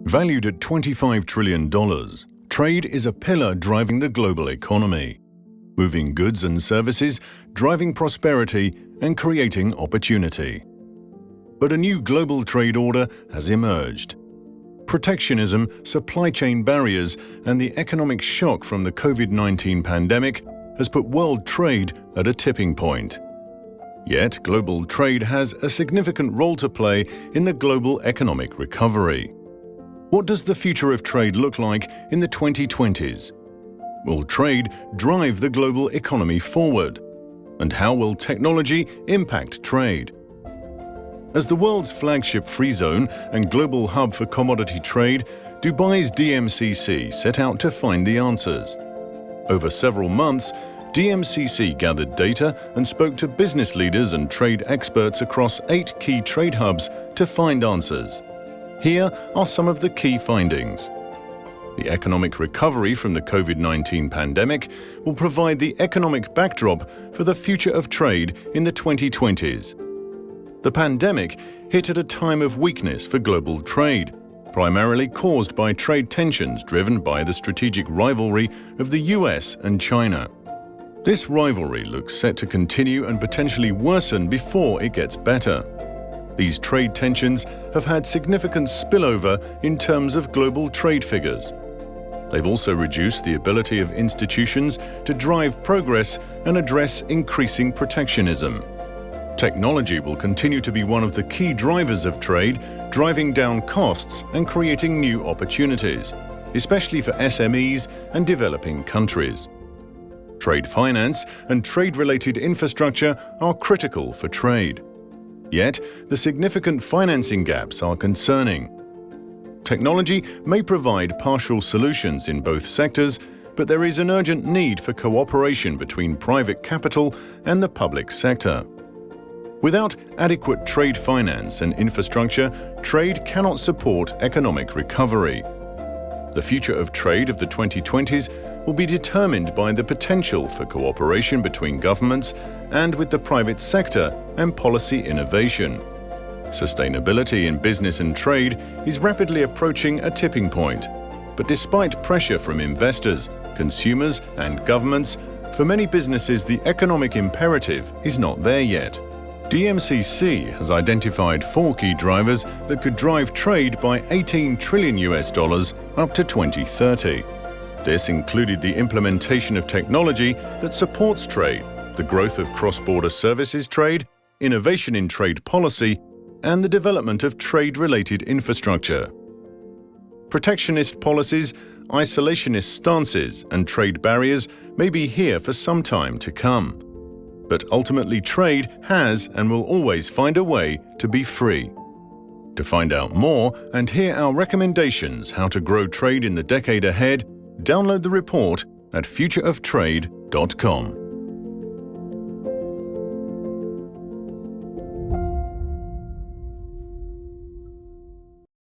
Valued at $25 trillion, trade is a pillar driving the global economy, moving goods and services, driving prosperity and creating opportunity. But a new global trade order has emerged. Protectionism, supply chain barriers, and the economic shock from the COVID-19 pandemic has put world trade at a tipping point. Yet, global trade has a significant role to play in the global economic recovery. What does the future of trade look like in the 2020s? Will trade drive the global economy forward? And how will technology impact trade? As the world's flagship free zone and global hub for commodity trade, Dubai's DMCC set out to find the answers. Over several months, DMCC gathered data and spoke to business leaders and trade experts across 8 key trade hubs to find answers. Here are some of the key findings. The economic recovery from the COVID-19 pandemic will provide the economic backdrop for the future of trade in the 2020s. The pandemic hit at a time of weakness for global trade, primarily caused by trade tensions driven by the strategic rivalry of the US and China. This rivalry looks set to continue and potentially worsen before it gets better. These trade tensions have had significant spillover in terms of global trade figures. They've also reduced the ability of institutions to drive progress and address increasing protectionism. Technology will continue to be one of the key drivers of trade, driving down costs and creating new opportunities, especially for SMEs and developing countries. Trade finance and trade-related infrastructure are critical for trade. Yet, the significant financing gaps are concerning. Technology may provide partial solutions in both sectors, but there is an urgent need for cooperation between private capital and the public sector. Without adequate trade finance and infrastructure, trade cannot support economic recovery. The future of trade of the 2020s will be determined by the potential for cooperation between governments and with the private sector and policy innovation. Sustainability in business and trade is rapidly approaching a tipping point. But despite pressure from investors, consumers and governments, for many businesses the economic imperative is not there yet. DMCC has identified 4 key drivers that could drive trade by $18 trillion up to 2030. This included the implementation of technology that supports trade, the growth of cross-border services trade, innovation in trade policy, and the development of trade-related infrastructure. Protectionist policies, isolationist stances, and trade barriers may be here for some time to come. But ultimately, trade has and will always find a way to be free. To find out more and hear our recommendations how to grow trade in the decade ahead, download the report at futureoftrade.com.